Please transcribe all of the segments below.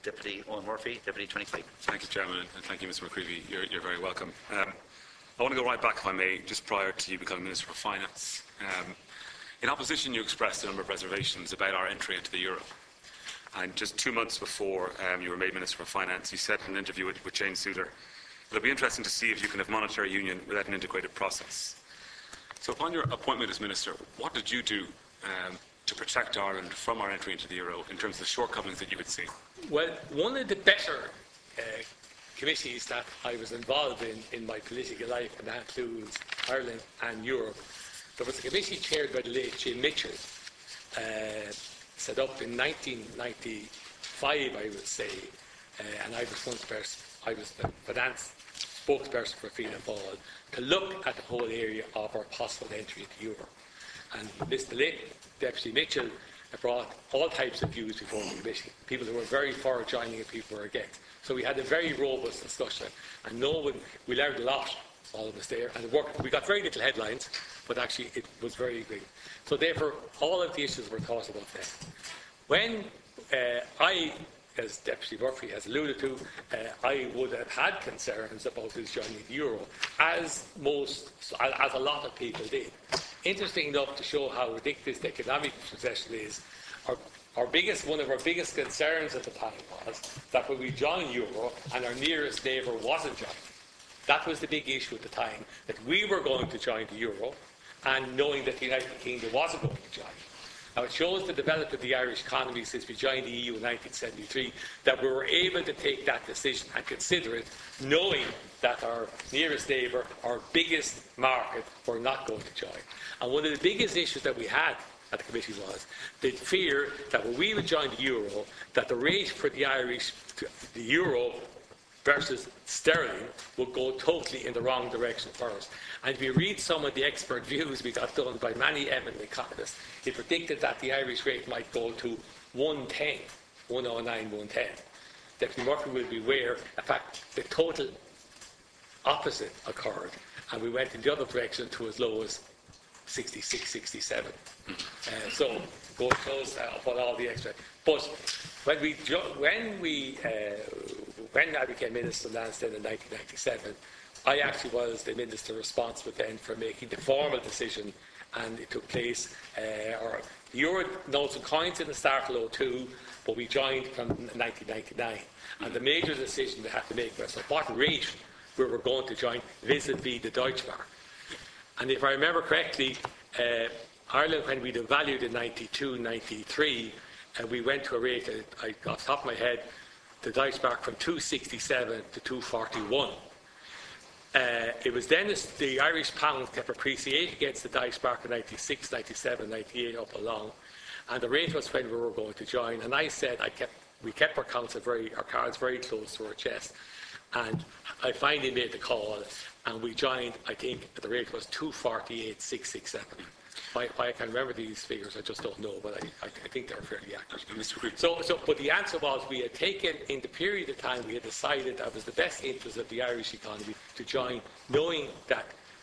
Deputy Owen Murphy, Deputy 25. Thank you, Chairman, and thank you, Mr. McCreevy. You're very welcome. I want to go right back, if I may, just prior to you becoming Minister for Finance. In opposition, you expressed a number of reservations about our entry into the euro. And just 2 months before you were made Minister for Finance, you said in an interview with Jane Souter, it'll be interesting to see if you can have monetary union without an integrated process. So upon your appointment as Minister, what did you do to protect Ireland from our entry into the euro in terms of the shortcomings that you had seen? Well, one of the better committees that I was involved in my political life, and that includes Ireland and Europe, there was a committee chaired by the late Jim Mitchell, set up in 1995, I would say, and I was the finance spokesperson for Fianna Fáil, to look at the whole area of our possible entry into Europe. And the late Deputy Mitchell brought all types of views before the committee, people who were very for joining and people who were against. So we had a very robust discussion, and we learned a lot, all of us there, and it worked. We got very little headlines, but actually it was very big. So therefore, all of the issues were thought about then. When I, as Deputy Murphy has alluded to, I would have had concerns about his joining the euro, as a lot of people did. Interesting enough, to show how ridiculous the economic recession is, one of our biggest concerns at the time was that when we joined euro and our nearest neighbour wasn't joining, that was the big issue at the time, that we were going to join the euro and knowing that the United Kingdom wasn't going to join. Now, it shows the development of the Irish economy since we joined the EU in 1973, that we were able to take that decision and consider it, knowing that our nearest neighbour, our biggest market, were not going to join. And one of the biggest issues that we had at the committee was the fear that when we would join the euro, that the rate for the euro versus sterling would go totally in the wrong direction for us. And if you read some of the expert views we got done by many eminent economists, it predicted that the Irish rate might go to 110, 109, 110. Deputy Murphy will be aware, in fact, the total opposite occurred, and we went in the other direction to as low as 66, 67. So goes shows what all the extra. But when I became Minister of Lansdowne in 1997, I actually was the Minister responsible then for making the formal decision, and it took place. The euro notes and coins in the start of 2002, but we joined from 1999. And the major decision we had to make was at what rate we were going to join vis-a-vis the Deutsche Mark. And if I remember correctly, Ireland, when we devalued in 92, 93, we went to a rate, off the top of my head, the Deutsche Mark from 267 to 241. It was then the Irish pound kept appreciating against the Deutsche Mark in 96, 97, 98 up along, and the rate was when we were going to join. And I said we kept our cards very close to our chest, and I finally made the call, and we joined. I think the rate was 248,667. Why I can remember these figures, I just don't know, but I think they're fairly accurate. But the answer was, we had taken, in the period of time, we had decided that it was the best interest of the Irish economy to join, knowing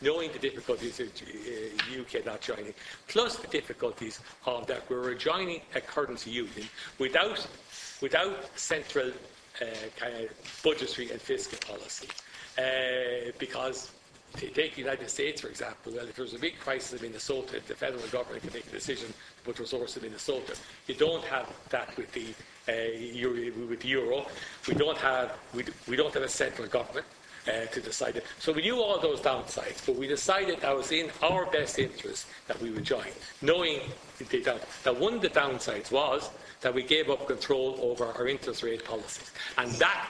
the difficulties of the UK not joining, plus the difficulties of that we were joining a currency union without central kind of budgetary and fiscal policy, because take the United States, for example. Well, if there was a big crisis in Minnesota, the federal government can make a decision to put resources in Minnesota. You don't have that with the euro. We don't have a central government to decide it. So we knew all those downsides, but we decided that it was in our best interest that we would join, knowing that one of the downsides was that we gave up control over our interest rate policies, and that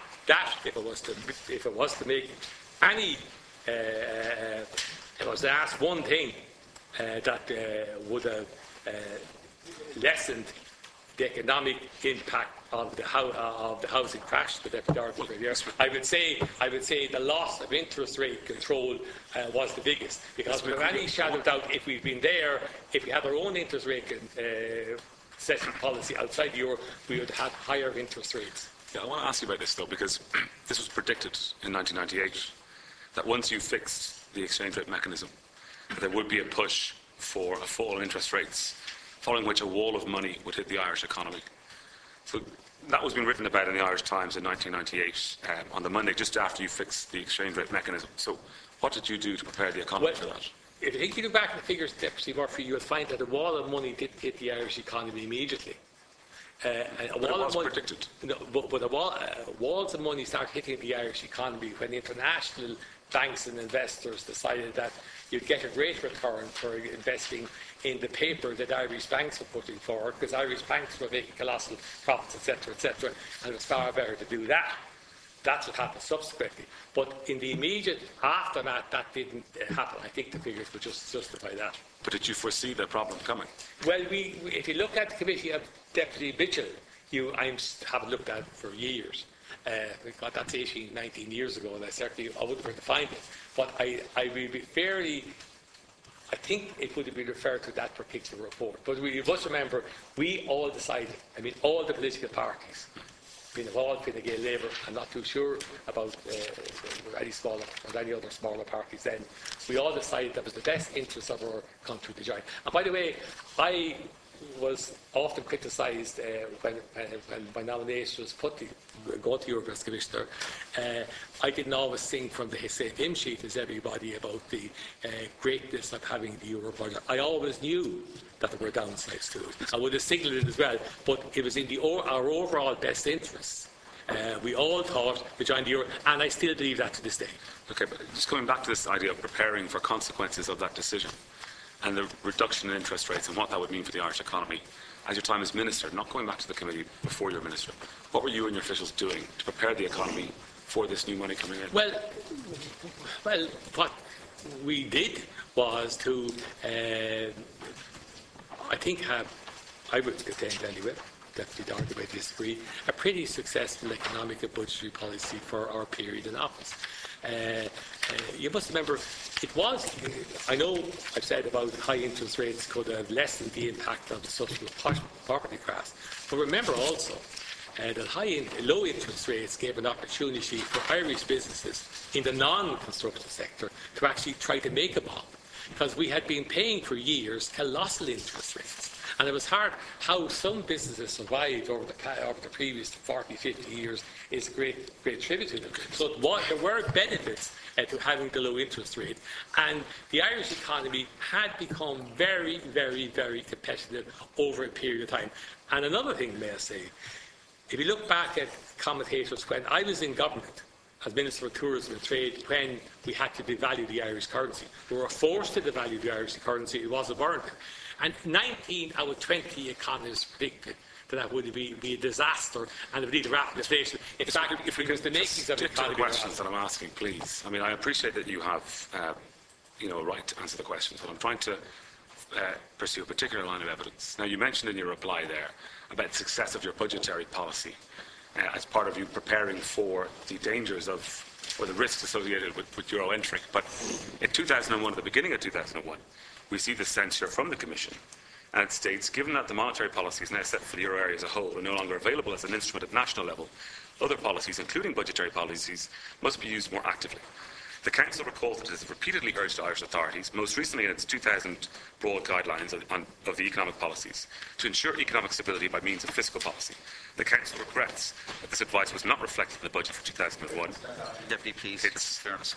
if it was to make any it was to ask one thing that would have lessened the economic impact of the housing crash that everybody for years. I would say the loss of interest rate control was the biggest, because without any shadow of doubt, if we'd been there, if we had our own interest rate setting policy outside the euro, we would have had higher interest rates. Yeah, I want to ask you about this though, because this was predicted in 1998. That once you fixed the exchange rate mechanism, there would be a push for a fall in interest rates, following which a wall of money would hit the Irish economy. So that was being written about in the Irish Times in 1998 on the Monday, just after you fixed the exchange rate mechanism. So what did you do to prepare the economy for that? If you look back at the figures, Deputy Murphy, you'll find that a wall of money did hit the Irish economy immediately. Predicted. No, but walls of money started hitting the Irish economy when international banks and investors decided that you'd get a great return for investing in the paper that Irish banks were putting forward, because Irish banks were making colossal profits, etc., and it was far better to do that. That's what happened subsequently. But in the immediate aftermath, that didn't happen. I think the figures would just justify that. But did you foresee the problem coming? Well, if you look at the committee of Deputy Mitchell, I haven't looked at it for years. God, that's 18, 19 years ago, and I wouldn't have to find it. But I will be fairly, I think it would have been referred to that particular report. But you must remember, we all decided, all the political parties, Fine Gael, Fine Gael, Labour, I'm not too sure about any other smaller parties then. We all decided that was the best interest of our country to join. And by the way, I was often criticised when my nomination was put to go to Europe as Commissioner. I didn't always sing from the same hymn sheet as everybody about the greatness of having the Euro budget. I always knew that there were downsides to it. I would have signalled it as well, but it was in our overall best interests. We all thought we joined the Euro, and I still believe that to this day. Okay, but just coming back to this idea of preparing for consequences of that decision and the reduction in interest rates and what that would mean for the Irish economy, as your time as Minister, not going back to the committee before you were Minister, what were you and your officials doing to prepare the economy for this new money coming in? Well, what we did was to, I think, I would contend anyway, Deputy Darby might disagree, a pretty successful economic and budgetary policy for our period in office. You must remember, I know I've said about high interest rates could have lessened the impact of the social property crash, but remember also that low interest rates gave an opportunity for Irish businesses in the non-construction sector to actually try to make a bomb, because we had been paying for years colossal interest rates. And it was hard how some businesses survived over the previous 40, 50 years is a great tribute to them. So there were benefits to having the low interest rate. And the Irish economy had become very, very, very competitive over a period of time. And another thing, may I say, if you look back at commentators, when I was in government as Minister for Tourism and Trade, when we had to devalue the Irish currency, we were forced to devalue the Irish currency. It was a burden. And 19 out of 20 economists predicted that would be a disaster and it would lead to rapid inflation. In fact, if we could the makings of the economy. Stick to the questions that I'm asking, please. I appreciate that you have, a right to answer the questions, but I'm trying to pursue a particular line of evidence. Now, you mentioned in your reply there about the success of your budgetary policy as part of you preparing for the dangers of, or the risks associated with euro entry. But in 2001, at the beginning of 2001, we see the censure from the Commission, and it states, given that the monetary policy is now set for the euro area as a whole and no longer available as an instrument at national level, other policies, including budgetary policies, must be used more actively. The Council recalls that it has repeatedly urged Irish authorities, most recently in its 2000 broad guidelines of the economic policies, to ensure economic stability by means of fiscal policy. The Council regrets that this advice was not reflected in the budget for 2001. Deputy, please. It's fairness.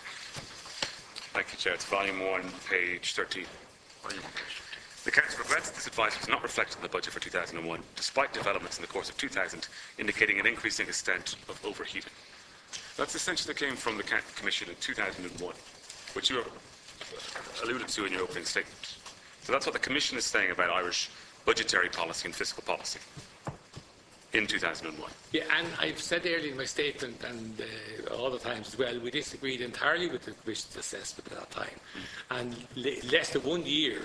Thank you, Chair. It's volume 1, page 13. The Council regrets that this advice was not reflected in the budget for 2001, despite developments in the course of 2000 indicating an increasing extent of overheating. That's essentially that came from the Commission in 2001, which you alluded to in your opening statement. So that's what the Commission is saying about Irish budgetary policy and fiscal policy in 2001. Yeah, and I've said earlier in my statement, and all the times as well, we disagreed entirely with the Commission's assessment at that time. And less than 1 year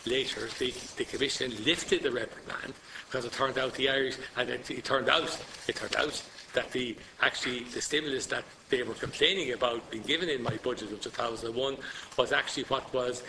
later, the Commission lifted the reprimand because it turned out the Irish, and it turned out that the stimulus that they were complaining about being given in my budget of 2001 was actually what was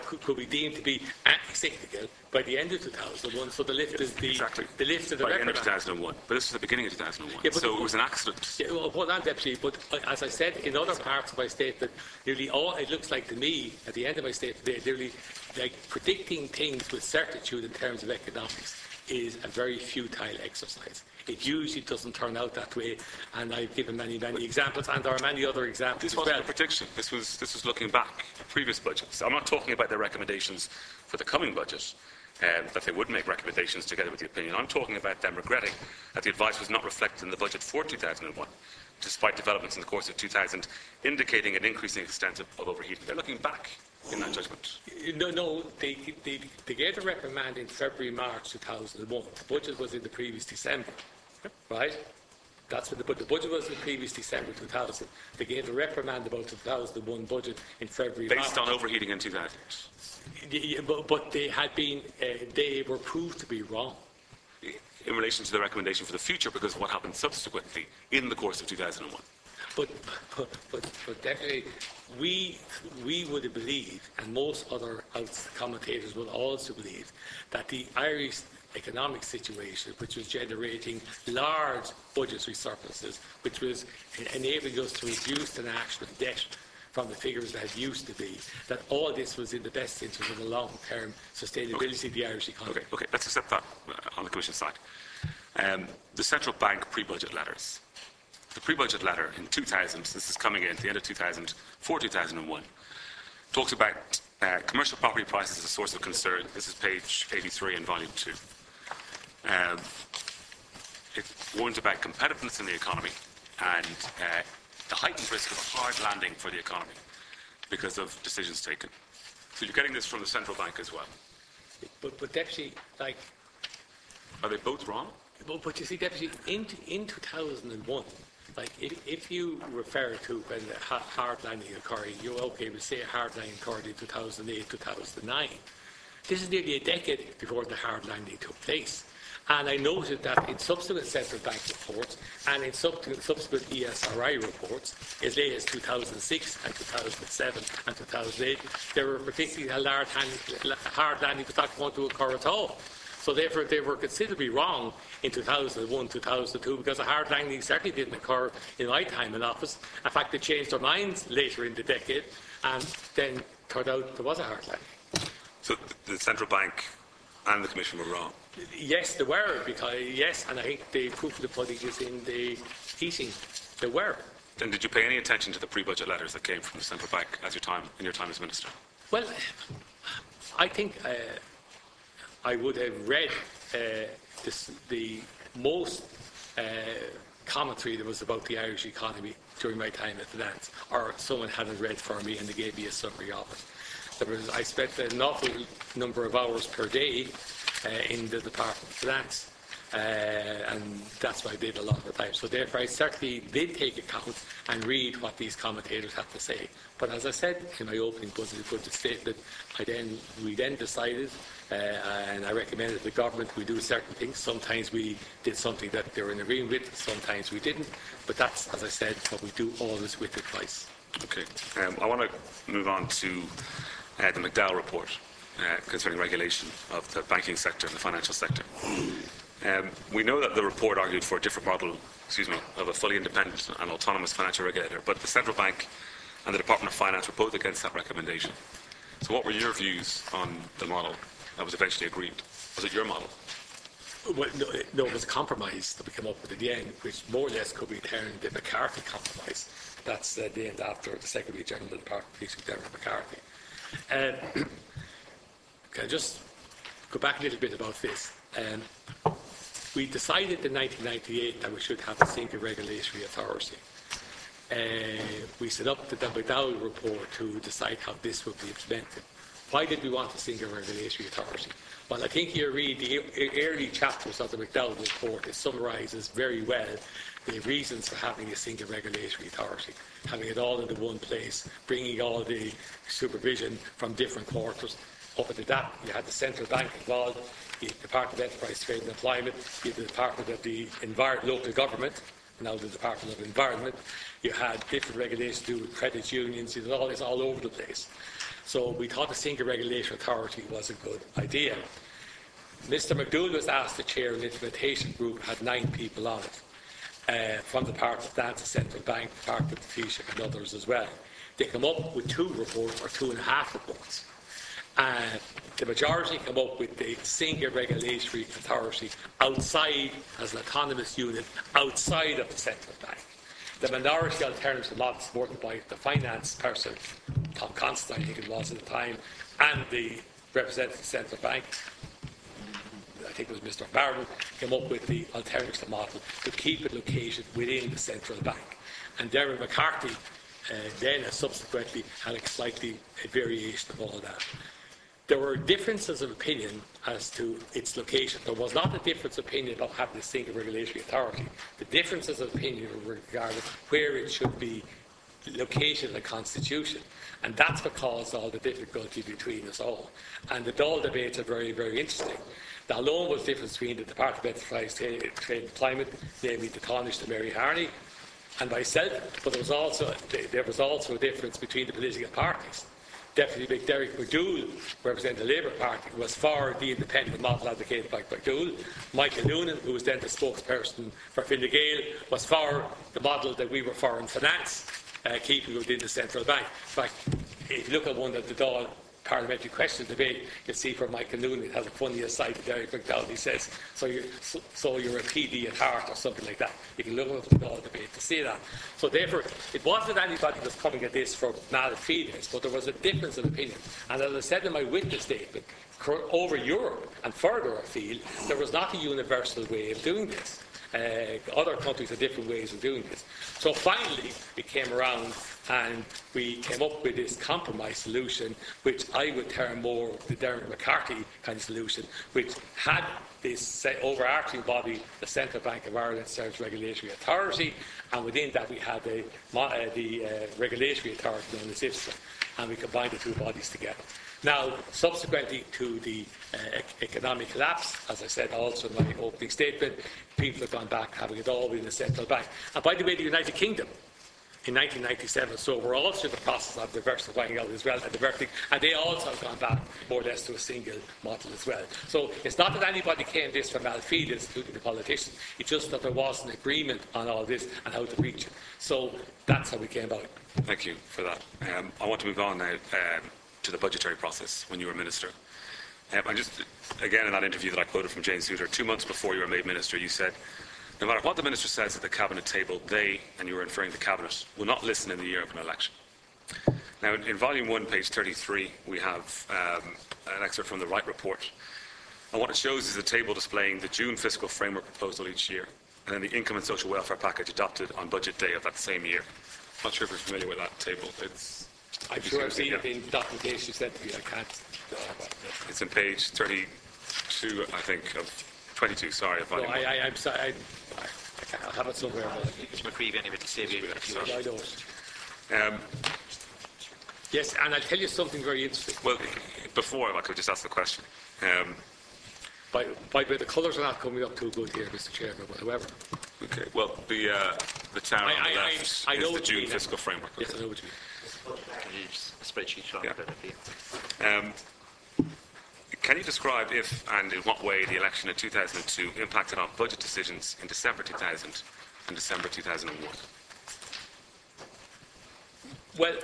could be deemed to be anti-cyclical by the end of 2001. So they lifted the by the end of 2001. But this was the beginning of 2001. Yeah, so it was an accident. Yeah, well, hold on, Deputy. But as I said in other parts of my statement, nearly all it looks like to me at the end of my statement, nearly like predicting things with certitude in terms of economics is a very futile exercise. It usually doesn't turn out that way, and I've given many examples, and there are many other examples This as wasn't well. a prediction. This was looking back at previous budgets. I'm not talking about their recommendations for the coming budget, that they would make recommendations together with the opinion. I'm talking about them regretting that the advice was not reflected in the budget for 2001, despite developments in the course of 2000 indicating an increasing extent of overheating. They're looking back in that judgment. No, they gave a reprimand in February, March 2001. The budget was in the previous December, right? That's what the budget was in the previous December 2000. They gave a reprimand about the 2001 budget in February, Based March. on overheating in 2000. Yeah, but they were proved to be wrong. In relation to the recommendation for the future, because of what happened subsequently in the course of 2001. But definitely, we would have believed, and most other commentators would also believe, that the Irish economic situation, which was generating large budgetary surpluses, which was enabling us to reduce the national debt from the figures that it used to be, that all this was in the best interest of the long-term sustainability of the Irish economy. Okay, let's accept that on the Commission side. The Central Bank pre-budget letters. The pre-budget letter in 2000, this is coming in at the end of 2000, for 2001, talks about commercial property prices as a source of concern. This is page 83 in volume 2. It warns about competitiveness in the economy and the heightened risk of a hard landing for the economy because of decisions taken. So you're getting this from the Central Bank as well. But Deputy, like... Are they both wrong? But you see, Deputy, in 2001, like, if you refer to when the hard landing occurred, you're okay with say a hard landing occurred in 2008, 2009. This is nearly a decade before the hard landing took place. And I noted that in subsequent central bank reports and in subsequent ESRI reports, as late as 2006 and 2007 and 2008, there were particularly a large hard landing was not going to occur at all. So therefore, they were considerably wrong in 2001, 2002, because a hard landing certainly didn't occur in my time in office. In fact, they changed their minds later in the decade, and then turned out there was a hard landing. So the Central Bank and the Commission were wrong? Yes, they were, and I think the proof of the pudding is in the eating. They were. Then did you pay any attention to the pre-budget letters that came from the Central Bank in your time as Minister? Well, I think I would have read the most commentary that was about the Irish economy during my time at Finance, or someone had it read for me and they gave me a summary of it. I spent an awful number of hours per day in the Department of Finance, and that's what I did a lot of the time. So therefore, I certainly did take account and read what these commentators had to say. But as I said in my opening budget statement, we then decided, and I recommended to the government we do certain things. Sometimes we did something that they were in agreement with, sometimes we didn't. But that's, as I said, what we do always with advice. Okay. I want to move on to the McDowell report concerning regulation of the banking sector and the financial sector. We know that the report argued for a different model, of a fully independent and autonomous financial regulator, but the Central Bank and the Department of Finance were both against that recommendation. So what were your views on the model that was eventually agreed? Was it your model? Well, no, it was a compromise that we came up with at the end, which more or less could be termed the McCarthy compromise. That's named after the Secretary General of the Department of Peace, Dermot McCarthy. Can I just go back a little bit about this? We decided in 1998 that we should have a single regulatory authority. We set up the McDowell report to decide how this would be implemented. Why did we want a single regulatory authority? Well, I think you read the early chapters of the McDowell report. It summarises very well the reasons for having a single regulatory authority, having it all into one place, bringing all the supervision from different quarters. Up to that, you had the central bank involved, the Department of Enterprise, Trade and Employment, you had the Department of the Local Government, now the Department of Environment. You had different regulations to do with credit unions. You had all this all over the place. So we thought a single regulatory authority was a good idea. Mr. McDougall was asked to chair an implementation group, had 9 people on it, from the Department of Finance, the Central Bank, the Department of Taoiseach and others as well. They come up with 2 reports or 2.5 reports. The majority come up with the single regulatory authority outside, as an autonomous unit, outside of the central bank. The minority alternative model supported by the finance person, Tom Constantine, I think it was at the time, and the representative of the central bank, I think it was Mr. Barron, came up with the alternative model to keep it located within the central bank. And Dermot McCarthy then subsequently had a slightly variation of all that. There were differences of opinion as to its location. There was not a difference of opinion about having a single regulatory authority. The differences of opinion were regarding where it should be located in the Constitution. And that's what caused all the difficulty between us all. And the Dáil debates are very, very interesting. Now, alone was the difference between the Department of Enterprise, Trade and Climate, namely the Taoiseach, Mary Harney, and myself, but there was also a difference between the political parties. Deputy McDerrick McDougall, representing the Labour Party, was for the independent model advocated by McDougall. Michael Noonan, who was then the spokesperson for Fine Gael, was for the model that we were for in finance, keeping within the central bank. In fact, if you look at one of the Dáil parliamentary question debate, you'll see for Michael Noonan, it has a funny aside to Derek McDowell. He says, so you're a PD at heart, or something like that. You can look up the Dáil debate to see that. So therefore, it wasn't anybody that was coming at this for malfeasance, but there was a difference in opinion. And as I said in my witness statement, over Europe and further afield, there was not a universal way of doing this. Other countries have different ways of doing this. So finally, we came around and we came up with this compromise solution, which I would term more the Dermot McCarthy kind of solution, which had this overarching body, the Central Bank of Ireland Service Regulatory Authority, and within that we had the regulatory authority known as IFSA, and we combined the two bodies together. Now, subsequently to the economic collapse, as I said also in my opening statement, people have gone back having it all within the central bank. And by the way, the United Kingdom in 1997, so we're also in the process of diversifying out as well, and they also have gone back more or less to a single model as well. So it's not that anybody came this from malfeasance, including the politicians, it's just that there was an agreement on all this and how to reach it. So that's how we came about it. Thank you for that. I want to move on now to the budgetary process when you were Minister. And just, again, in that interview that I quoted from Jane Souter, 2 months before you were made Minister, you said, no matter what the Minister says at the Cabinet table, they, and you were referring to the Cabinet, will not listen in the year of an election. Now, in Volume 1, page 33, we have an excerpt from the Wright Report. And what it shows is a table displaying the June fiscal framework proposal each year, and then the income and social welfare package adopted on budget day of that same year. I'm not sure if you're familiar with that table. I'm sure I've seen it in documentation you sent to me. I can't. It's in page 32, I think, of 22. Sorry, if I'm sorry. I have it somewhere. Mr. McCreevy, anybody to save you? I don't. Yes, and I'll tell you something very interesting. Well, before, if I could just ask the question. By the way, the colours are not coming up too good here, Mr. Chairman, but however. Okay, well, the town on the left is the June fiscal framework. Yes, I know what you mean. A spreadsheet showing yeah. Can you describe if and in what way the election in 2002 impacted on budget decisions in December 2000 and December 2001? Well,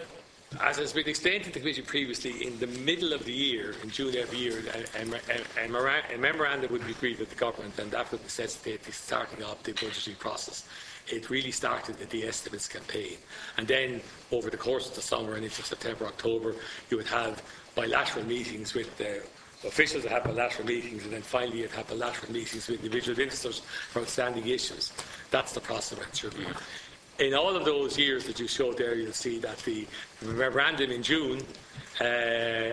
as has been explained to the Committee previously, in the middle of the year, in June every year, a memorandum would be agreed with the government, and that would necessitate the starting of the budgetary process. It really started with the estimates campaign. And then, over the course of the summer and into September, October, you would have bilateral meetings with the officials that have bilateral meetings, and then finally you'd have bilateral meetings with individual ministers for outstanding issues. That's the process it went through. In all of those years that you showed there, you'll see that the memorandum in June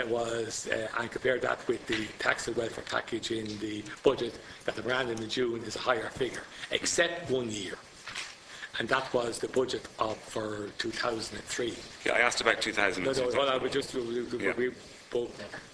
was, and compare that with the tax and welfare package in the budget, that the memorandum in June is a higher figure, except 1 year. And that was the budget for 2003. Yeah, I asked about 2002. No, I would just...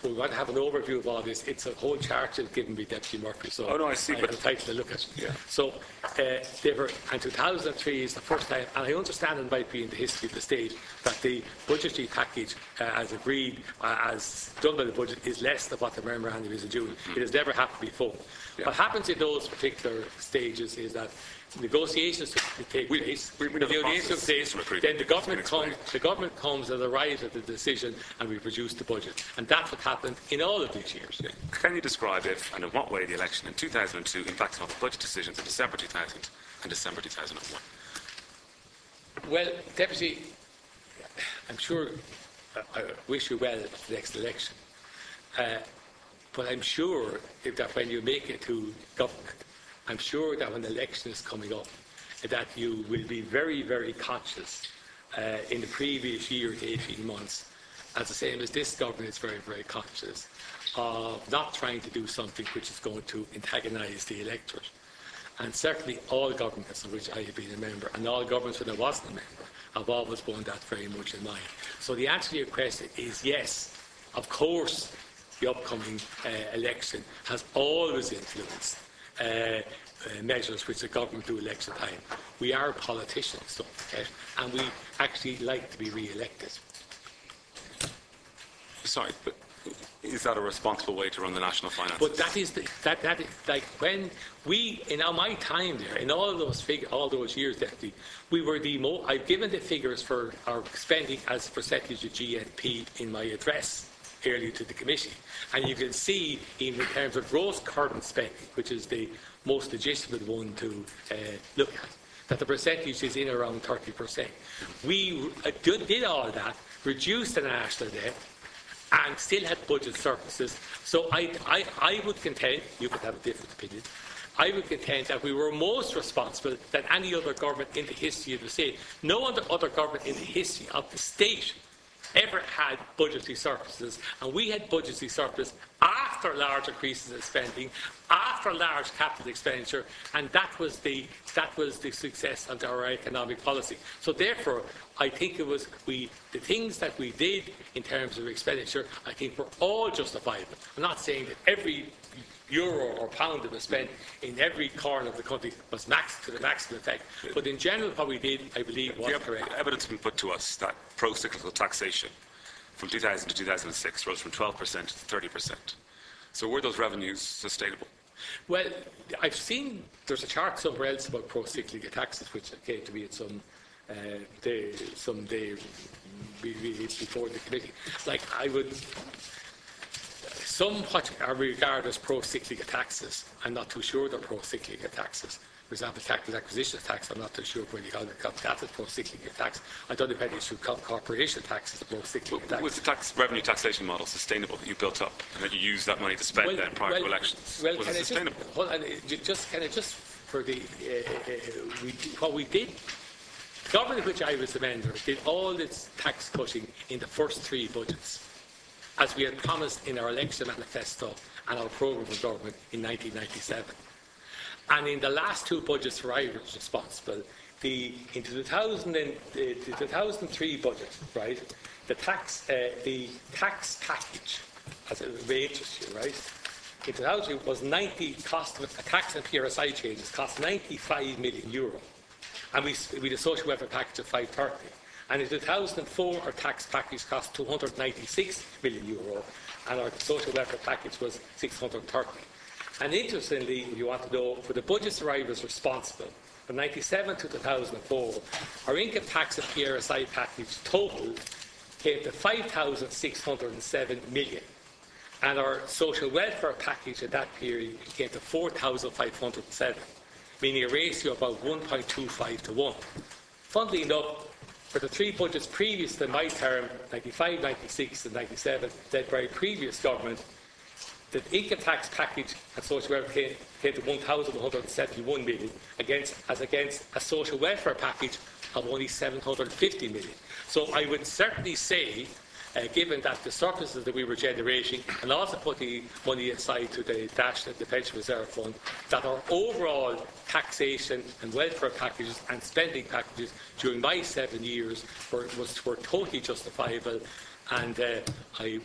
We want to have an overview of all this. It's a whole chart given by Deputy Murphy, so I see, I have a title to look at. Yeah. So, and 2003 is the first time, and I understand it might be in the history of the state, that the budgetary package, as agreed, as done by the budget, is less than what the memorandum is in June. It has never happened before. Yeah. What happens in those particular stages is that negotiations to take place. we know the Negotiations process, take Mr. place. McCreevy. Then the You can government explain. comes. The government comes and arrives at the decision, and we produce the budget. And that's what happened in all of these years. Can you describe if and in what way the election in 2002 impacted on the budget decisions in December 2000 and December 2001? Well, Deputy, I'm sure I wish you well at the next election. But I'm sure that when you make it to government, I'm sure that when the election is coming up, that you will be very, very conscious in the previous year to 18 months, as the same as this government is very, very conscious of not trying to do something which is going to antagonise the electorate. And certainly all governments of which I have been a member, and all governments when I wasn't a member, have always borne that very much in mind. So the answer to your question is yes, of course, the upcoming election has always influenced measures which the government do election time. We are politicians, don't forget, and we actually like to be re-elected. Sorry, but is that a responsible way to run the national finances? But that is like when we in my time there, in all those years, Deputy, we were I've given the figures for our spending as a percentage of GNP in my address earlier to the committee, and you can see even in terms of gross current spending, which is the most legitimate one to look at, that the percentage is in around 30%. We did all that, reduced the national debt, and still had budget surpluses. So I would contend, you could have a different opinion, I would contend that we were most responsible than any other government in the history of the state. No other government in the history of the state ever had budgetary surpluses, and we had budgetary surplus after large increases in spending, after large capital expenditure, and that was the success of our economic policy. So therefore, I think it was the things that we did in terms of expenditure, I think were all justifiable. I'm not saying that every euro or pound that was spent in every corner of the country was to the maximum effect. But in general, what we did, I believe, was correct. Evidence has been put to us that pro-cyclical taxation from 2000 to 2006 rose from 12% to 30%. So were those revenues sustainable? Well, I've seen there's a chart somewhere else about pro-cyclical taxes, which came to me at some day before the committee. Like I would. Some what are regarded as pro-cyclical taxes, I'm not too sure they're pro-cyclical taxes. For example, capital acquisition tax, I'm not too sure whether you call that as pro-cyclical tax. I don't know whether you should call corporation tax as a pro-cyclical tax. Was the revenue taxation model sustainable that you built up and that you used that money to spend then prior to elections? Well, was it sustainable? Just for the what we did, the government of which I was a member did all its tax cutting in the first three budgets, as we had promised in our election manifesto and our programme of government in 1997. And in the last two budgets where I was responsible, in the 2003 budget, right, the tax package, as it may interest you, right, in 2003 was cost of tax and PRSI changes cost €95 million, and we had a social welfare package of 530. And in 2004, our tax package cost €296 million, and our social welfare package was 630. And interestingly, if you want to know, for the budgets where I was responsible, from 1997 to 2004, our income tax and PRSI package total came to €5,607 million. And our social welfare package at that period came to €4,507, meaning a ratio of about 1.25 to 1. Funnily enough, for the three budgets previous to my term, 95, 96 and 97, led by a previous government, the income tax package and social welfare came to 1,171 million against a social welfare package of only 750 million. So I would certainly say, given that the surpluses that we were generating, and also putting money aside to the Pension Reserve Fund, that our overall taxation and welfare packages and spending packages during my 7 years were totally justifiable, and I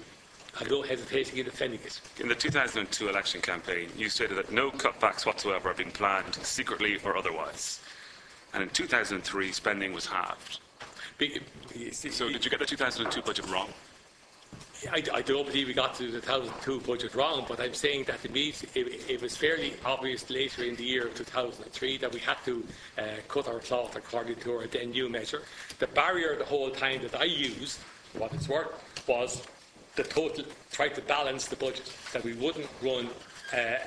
have no hesitation in defending it. In the 2002 election campaign, you stated that no cutbacks whatsoever have been planned, secretly or otherwise. And in 2003, spending was halved. So did you get the 2002 budget wrong? I don't believe we got to the 2002 budget wrong, but I'm saying that it was fairly obvious later in the year of 2003 that we had to cut our cloth according to our then new measure. The barrier the whole time that I used, for what it's worth, was the total, try to balance the budget, that we wouldn't run a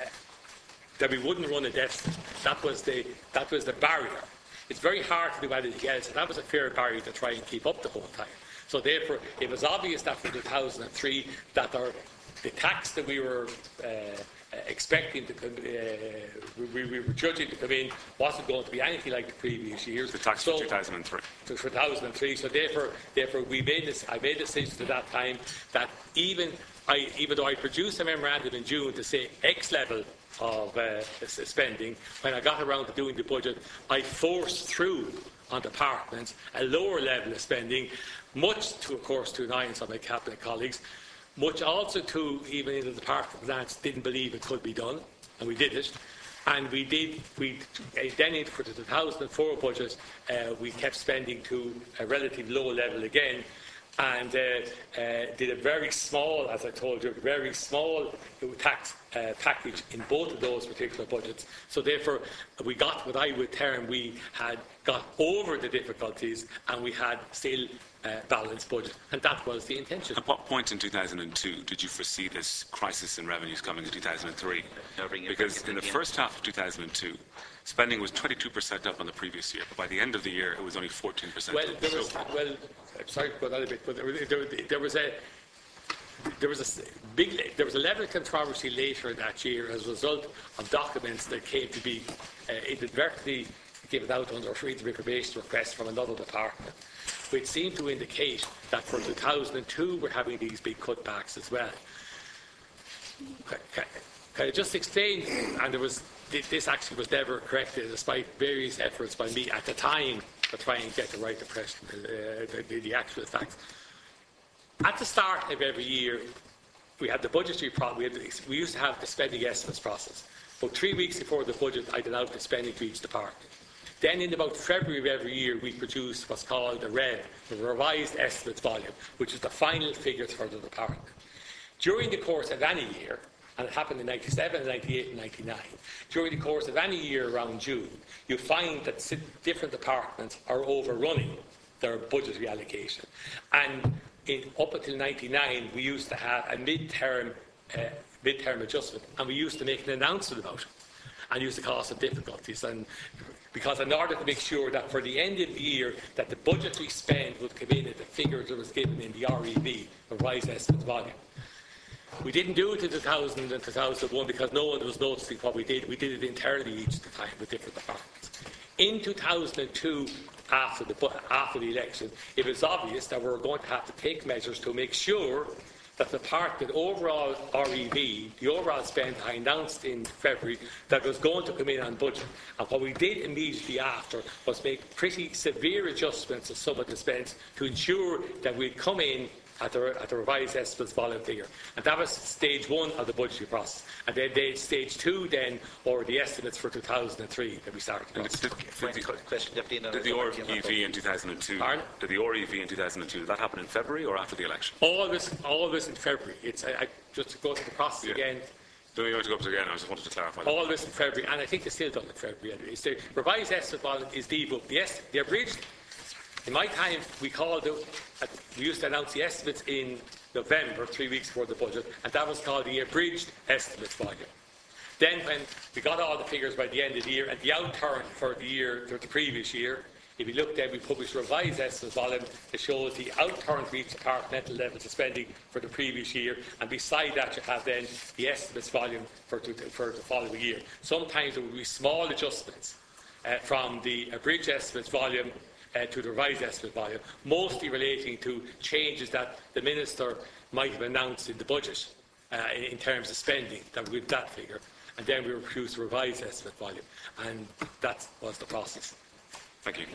deficit. That was the barrier. It's very hard to do anything else, and that was a fair barrier to try and keep up the whole time. So therefore, it was obvious that for 2003 that the tax that we were expecting to come, we were judging to come in wasn't going to be anything like the previous years. The tax for 2003. For 2003. So therefore, I made a decision at that time that even though I produced a memorandum in June to say X level of spending, when I got around to doing the budget, I forced through on departments a lower level of spending, much to, of course, to annoyance of my cabinet colleagues, much also to even in the Department of Finance didn't believe it could be done, and we did it. And then for the 2004 budget, we kept spending to a relatively low level again, and did a very small, as I told you, very small tax package in both of those particular budgets. So therefore, we got what I would term, we had got over the difficulties, and we had still balanced budget, and that was the intention. At what point in 2002 did you foresee this crisis in revenues coming in 2003? Because in the first half of 2002, spending was 22% up on the previous year, but by the end of the year, it was only 14% well, up. I'm sorry to go that a bit, but there was a level of controversy later that year as a result of documents that came to be inadvertently given out under a freedom of information request from another department, which seemed to indicate that for 2002 we're having these big cutbacks as well. Can I just explain? And this actually was never corrected, despite various efforts by me at the time to try and get the right impression, the actual facts. At the start of every year, we had the budgetary problem. We used to have the spending estimates process. But 3 weeks before the budget, I'd allowed the spending to each department. Then in about February of every year, we produced what's called the REV, the Revised Estimates Volume, which is the final figures for the department. During the course of any year, and it happened in 97, 98 and 99, during the course of any year around June, you find that different departments are overrunning their budgetary allocation. And up until 99, we used to have a mid-term adjustment, and we used to make an announcement about it, and used to cause some difficulties. And because in order to make sure that for the end of the year that the budgetary spend would come in at the figures that was given in the REV, the Revised Estimates Volume. We didn't do it in 2000 and 2001 because no one was noticing what we did. We did it internally each time with different departments. In 2002, after the election, it was obvious that we were going to have to take measures to make sure that the overall REV, the overall spend I announced in February, that was going to come in on budget. And what we did immediately after was make pretty severe adjustments of some of the spends to ensure that we'd come in at the Revised Estimates Volume figure. And that was stage one of the budgetary process. And then stage two then, or the estimates for 2003 that we started. Did the REV in 2002, did the REV in 2002, did that happen in February or after the election? All this in February. Just to go through the process again. Don't you want to go up again? I just wanted to clarify that. All this in February, and I think it's still done in February. It's the Revised Estimate Volume is the book. The abridged. In my time, we used to announce the estimates in November, 3 weeks before the budget, and that was called the Abridged Estimates Volume. Then when we got all the figures by the end of the year, and the outturn for the previous year, if you look there, we published a Revised Estimates Volume that shows the outturn for each departmental levels of spending for the previous year, and beside that you have then the Estimates Volume for the following year. Sometimes there will be small adjustments from the Abridged Estimates Volume to the Revised Estimate Volume, mostly relating to changes that the Minister might have announced in the budget in terms of spending, that we have that figure, and then we will produce a Revised Estimate Volume, and that was the process. Thank you.